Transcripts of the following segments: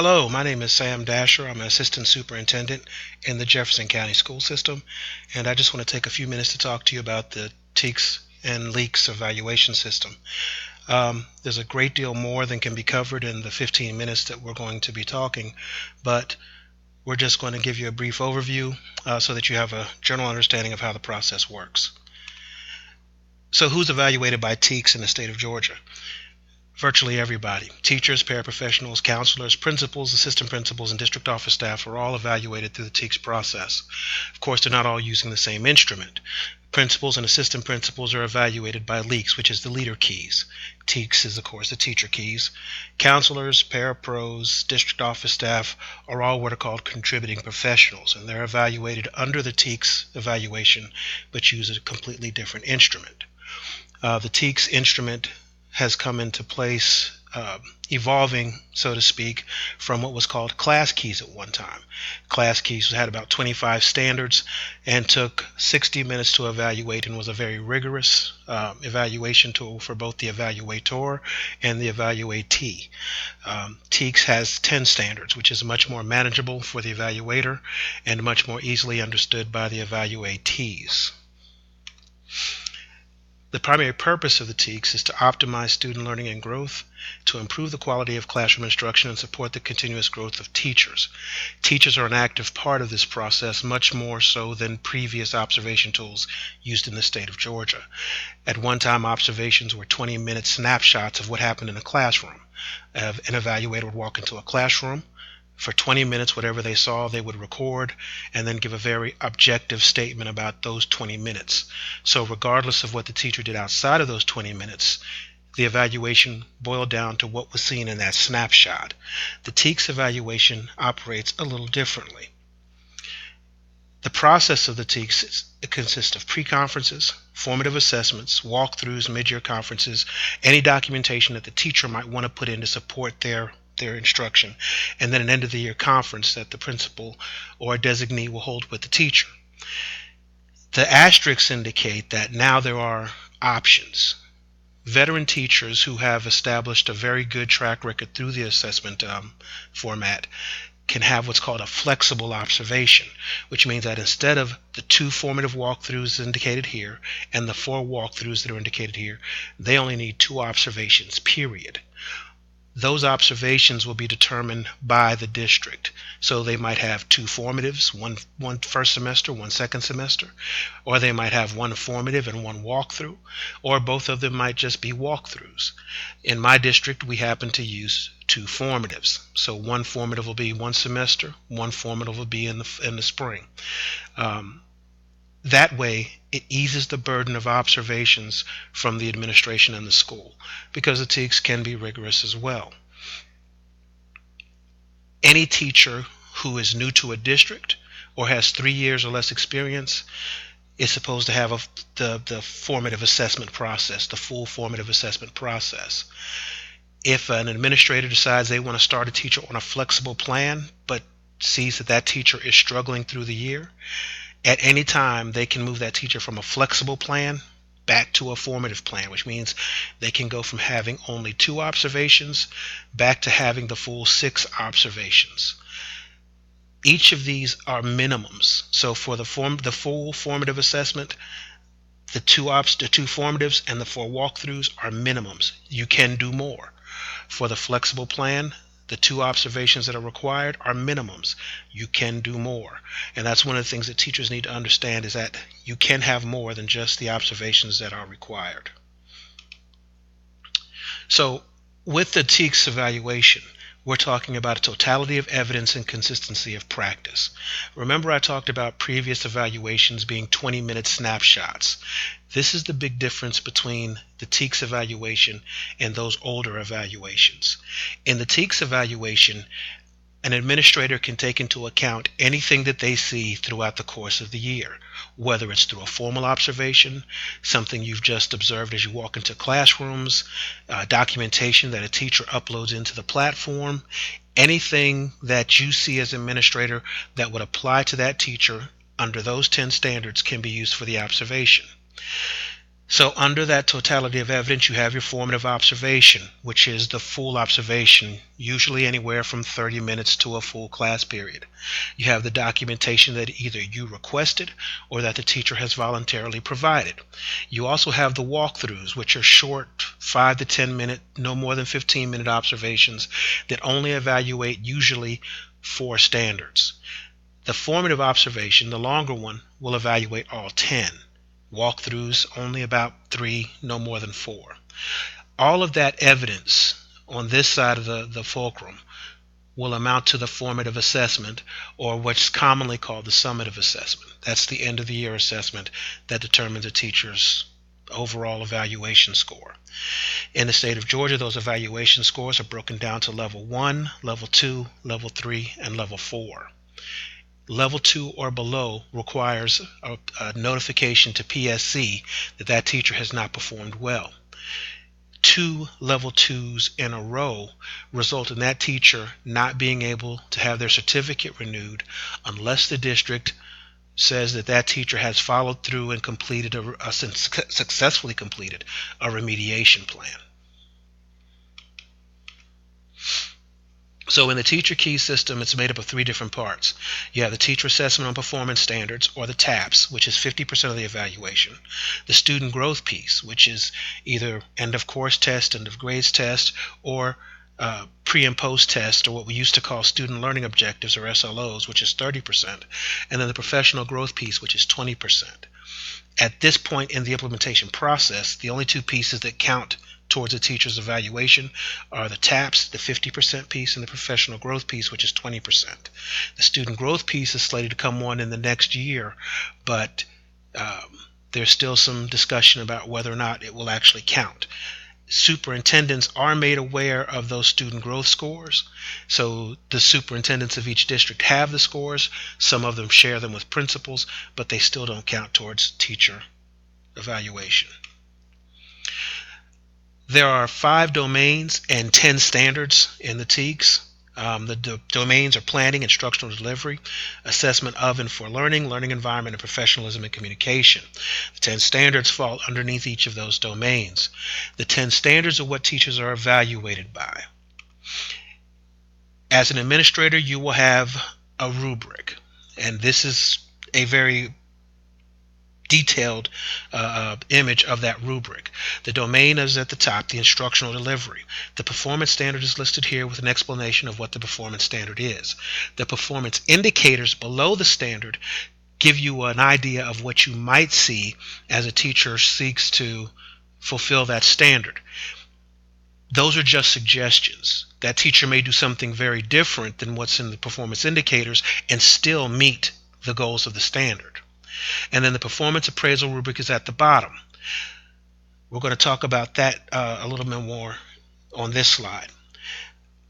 Hello, my name is Sam Dasher. I'm an assistant superintendent in the Jefferson County School System, and I just want to take a few minutes to talk to you about the TKES and LEAKS evaluation system. There's a great deal more than can be covered in the 15 minutes that we're going to be talking, but we're just going to give you a brief overview so that you have a general understanding of how the process works. So who's evaluated by TKES in the state of Georgia? Virtually everybody. Teachers, paraprofessionals, counselors, principals, assistant principals, and district office staff are all evaluated through the TKES process. Of course, they're not all using the same instrument. Principals and assistant principals are evaluated by LEAKS, which is the leader keys. TKES is, of course, the teacher keys. Counselors, parapros, district office staff are all what are called contributing professionals, and they're evaluated under the TKES evaluation, but use a completely different instrument. The TKES instrument has come into place, evolving, so to speak, from what was called class keys at one time. Class keys had about 25 standards and took 60 minutes to evaluate and was a very rigorous evaluation tool for both the evaluator and the evaluatee. TKES has 10 standards, which is much more manageable for the evaluator and much more easily understood by the evaluatees. The primary purpose of the TKES is to optimize student learning and growth, to improve the quality of classroom instruction, and support the continuous growth of teachers. Teachers are an active part of this process, much more so than previous observation tools used in the state of Georgia. At one time, observations were 20-minute snapshots of what happened in a classroom. An evaluator would walk into a classroom. For 20 minutes, whatever they saw, they would record and then give a very objective statement about those 20 minutes. So regardless of what the teacher did outside of those 20 minutes, the evaluation boiled down to what was seen in that snapshot. The TKES evaluation operates a little differently. The process of the TKES consists of pre-conferences, formative assessments, walkthroughs, mid-year conferences, any documentation that the teacher might want to put in to support their instruction, and then an end-of-the-year conference that the principal or a designee will hold with the teacher. The asterisks indicate that now there are options. Veteran teachers who have established a very good track record through the assessment format can have what's called a flexible observation, which means that instead of the 2 formative walkthroughs indicated here and the 4 walkthroughs that are indicated here, they only need 2 observations, period. Those observations will be determined by the district. So they might have 2 formatives, one first semester, 1 second semester, or they might have 1 formative and 1 walkthrough, or both of them might just be walkthroughs. In my district, we happen to use 2 formatives. So 1 formative will be 1 semester, 1 formative will be in the spring. That way, it eases the burden of observations from the administration and the school, because the TKES can be rigorous as well. Any teacher who is new to a district or has 3 years or less experience is supposed to have the formative assessment process, the full formative assessment process. If an administrator decides they want to start a teacher on a flexible plan but sees that teacher is struggling through the year, at any time, they can move that teacher from a flexible plan back to a formative plan, which means they can go from having only 2 observations back to having the full 6 observations. Each of these are minimums. So for the full formative assessment, the 2 formatives and the 4 walkthroughs are minimums. You can do more. For the flexible plan, the 2 observations that are required are minimums. You can do more. And that's one of the things that teachers need to understand, is that you can have more than just the observations that are required. So with the TKES evaluation, we're talking about a totality of evidence and consistency of practice. Remember, I talked about previous evaluations being 20-minute snapshots. This is the big difference between the TKES evaluation and those older evaluations. In the TKES evaluation, an administrator can take into account anything that they see throughout the course of the year, whether it's through a formal observation, something you've just observed as you walk into classrooms, documentation that a teacher uploads into the platform, anything that you see as an administrator that would apply to that teacher under those 10 standards can be used for the observation. So under that totality of evidence, you have your formative observation, which is the full observation, usually anywhere from 30 minutes to a full class period. You have the documentation that either you requested or that the teacher has voluntarily provided. You also have the walkthroughs, which are short 5 to 10 minute, no more than 15-minute observations that only evaluate usually 4 standards. The formative observation, the longer one, will evaluate all 10. Walkthroughs, only about 3, no more than 4. All of that evidence on this side of the fulcrum will amount to the formative assessment, or what's commonly called the summative assessment. That's the end of the year assessment that determines a teacher's overall evaluation score. In the state of Georgia, those evaluation scores are broken down to level 1, level 2, level 3, and level 4. Level 2 or below requires a notification to PSC that that teacher has not performed well. 2 level 2s in a row result in that teacher not being able to have their certificate renewed unless the district says that that teacher has followed through and successfully completed a remediation plan. So in the teacher key system, it's made up of 3 different parts. You have the teacher assessment on performance standards, or the TAPS, which is 50% of the evaluation. The student growth piece, which is either end of course test, end of grades test, or pre and post test, or what we used to call student learning objectives, or SLOs, which is 30%. And then the professional growth piece, which is 20%. At this point in the implementation process, the only 2 pieces that count towards a teacher's evaluation are the TAPS, the 50% piece, and the professional growth piece, which is 20%. The student growth piece is slated to come on in the next year, but there's still some discussion about whether or not it will actually count. Superintendents are made aware of those student growth scores, so the superintendents of each district have the scores. Some of them share them with principals, but they still don't count towards teacher evaluation. There are 5 domains and 10 standards in the TKES. The domains are planning, instructional delivery, assessment of and for learning, learning environment, and professionalism and communication. The 10 standards fall underneath each of those domains. The 10 standards are what teachers are evaluated by. As an administrator, you will have a rubric, and this is a very detailed image of that rubric. The domain is at the top, the instructional delivery. The performance standard is listed here with an explanation of what the performance standard is. The performance indicators below the standard give you an idea of what you might see as a teacher seeks to fulfill that standard. Those are just suggestions. That teacher may do something very different than what's in the performance indicators and still meet the goals of the standard. And then the performance appraisal rubric is at the bottom. We're going to talk about that a little bit more on this slide.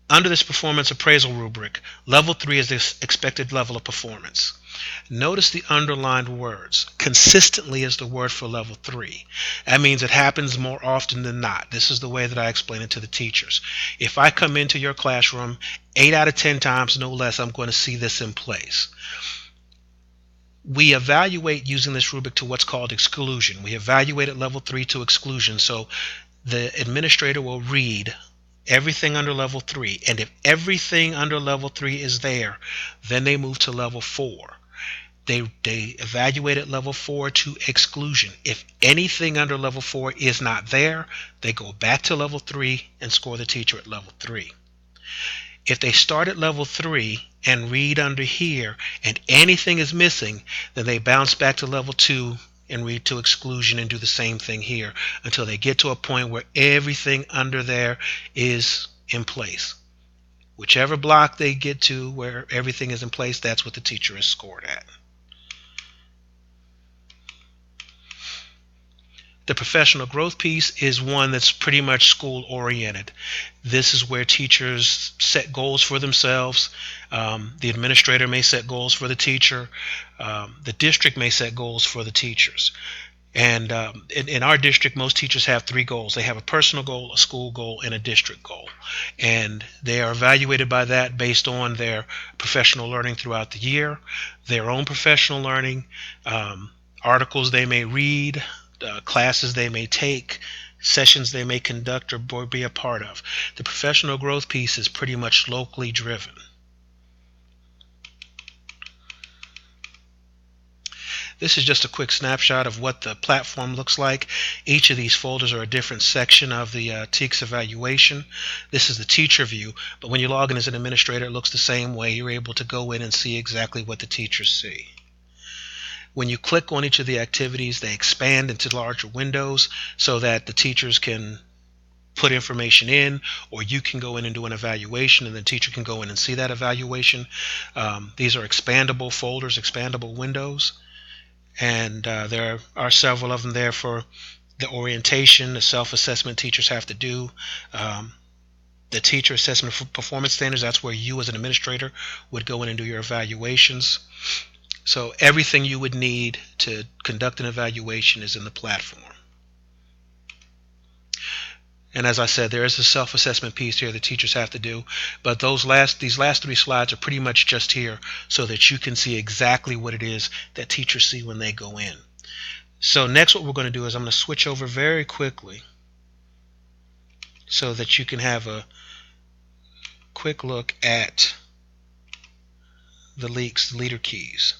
Under this performance appraisal rubric, level 3 is the expected level of performance. Notice the underlined words. Consistently is the word for level 3. That means it happens more often than not. This is the way that I explain it to the teachers. If I come into your classroom 8 out of 10 times, no less, I'm going to see this in place. We evaluate using this rubric to what's called exclusion. We evaluate at level 3 to exclusion, so the administrator will read everything under level 3, and if everything under level 3 is there, then they move to level 4. They evaluate at level 4 to exclusion. If anything under level 4 is not there, they go back to level 3 and score the teacher at level 3. If they start at level 3 and read under here and anything is missing, then they bounce back to level 2 and read to exclusion and do the same thing here until they get to a point where everything under there is in place. Whichever block they get to where everything is in place, that's what the teacher is scored at. The professional growth piece is one that's pretty much school oriented. This is where teachers set goals for themselves. The administrator may set goals for the teacher. The district may set goals for the teachers. And in our district, most teachers have 3 goals. They have a personal goal, a school goal, and a district goal. And they are evaluated by that based on their professional learning throughout the year, their own professional learning, articles they may read, classes they may take, sessions they may conduct or be a part of. The professional growth piece is pretty much locally driven. This is just a quick snapshot of what the platform looks like. Each of these folders are a different section of the TKES evaluation. This is the teacher view, but when you log in as an administrator, it looks the same way. You're able to go in and see exactly what the teachers see. When you click on each of the activities, they expand into larger windows so that the teachers can put information in, or you can go in and do an evaluation, and the teacher can go in and see that evaluation. These are expandable folders, expandable windows. And there are several of them there for the orientation, the self-assessment teachers have to do, the teacher assessment for performance standards. That's where you as an administrator would go in and do your evaluations. So everything you would need to conduct an evaluation is in the platform. And as I said, there is a self-assessment piece here the teachers have to do, but these last three slides are pretty much just here so that you can see exactly what it is that teachers see when they go in. So next what we're going to do is I'm going to switch over very quickly so that you can have a quick look at the leader keys.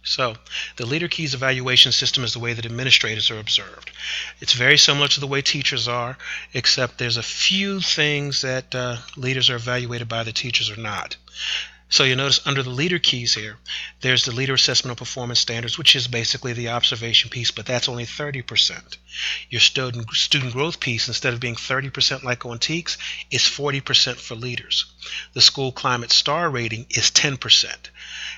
So the Leader Keys evaluation system is the way that administrators are observed. It's very similar to the way teachers are, except there's a few things that leaders are evaluated by, the teachers are not. So you notice under the Leader Keys here, there's the Leader Assessment of Performance Standards, which is basically the observation piece, but that's only 30%. Your student growth piece, instead of being 30% like on TKES, is 40% for leaders. The School Climate Star Rating is 10%.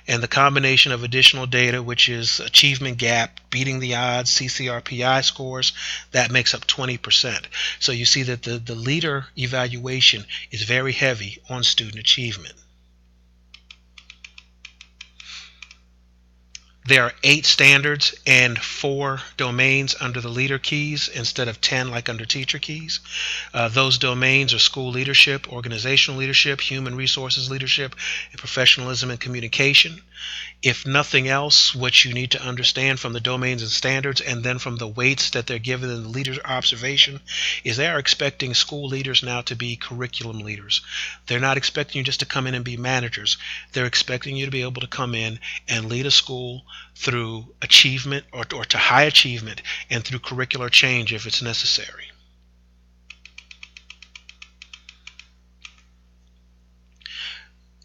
And the combination of additional data, which is achievement gap, beating the odds, CCRPI scores, that makes up 20%. So you see that the leader evaluation is very heavy on student achievement. There are 8 standards and 4 domains under the Leader Keys instead of 10 like under Teacher Keys. Those domains are school leadership, organizational leadership, human resources leadership, and professionalism and communication. If nothing else, what you need to understand from the domains and standards and then from the weights that they're given in the leader observation is they are expecting school leaders now to be curriculum leaders. They're not expecting you just to come in and be managers. They're expecting you to be able to come in and lead a school through achievement or to high achievement and through curricular change if it's necessary.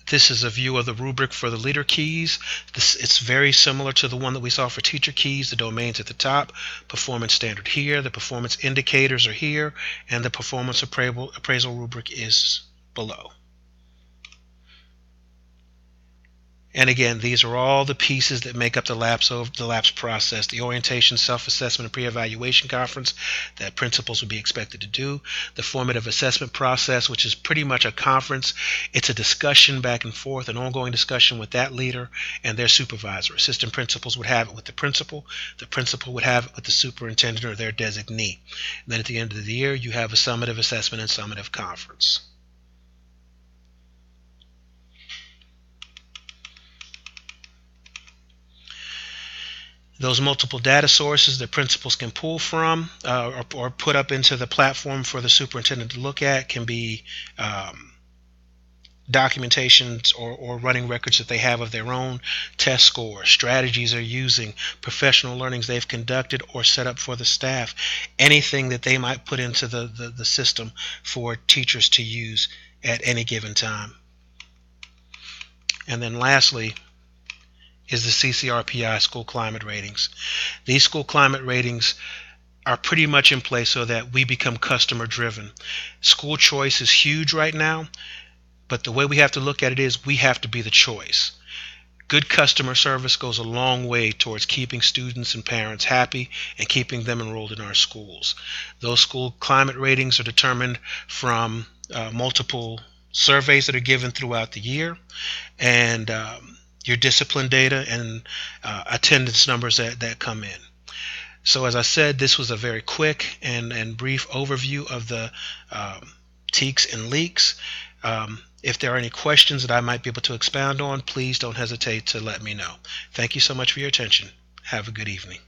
This is a view of the rubric for the Leader Keys. It's very similar to the one that we saw for Teacher Keys. The domains at the top, performance standard here, the performance indicators are here, and the performance appraisal rubric is below. And again, these are all the pieces that make up the LAPS process. The orientation, self-assessment, and pre-evaluation conference that principals would be expected to do. The formative assessment process, which is pretty much a conference. It's a discussion back and forth, an ongoing discussion with that leader and their supervisor. Assistant principals would have it with the principal. The principal would have it with the superintendent or their designee. And then at the end of the year, you have a summative assessment and summative conference. Those multiple data sources that principals can pull from or put up into the platform for the superintendent to look at can be documentations or running records that they have of their own, test scores, strategies they're using, professional learnings they've conducted or set up for the staff, anything that they might put into the system for teachers to use at any given time. And then lastly, is the CCRPI school climate ratings. These school climate ratings are pretty much in place so that we become customer driven. School choice is huge right now, but the way we have to look at it is we have to be the choice. Good customer service goes a long way towards keeping students and parents happy and keeping them enrolled in our schools. Those school climate ratings are determined from multiple surveys that are given throughout the year, and your discipline data and attendance numbers that come in. So as I said, this was a very quick and brief overview of the TKES and LEAKS. If there are any questions that I might be able to expound on, please don't hesitate to let me know. Thank you so much for your attention. Have a good evening.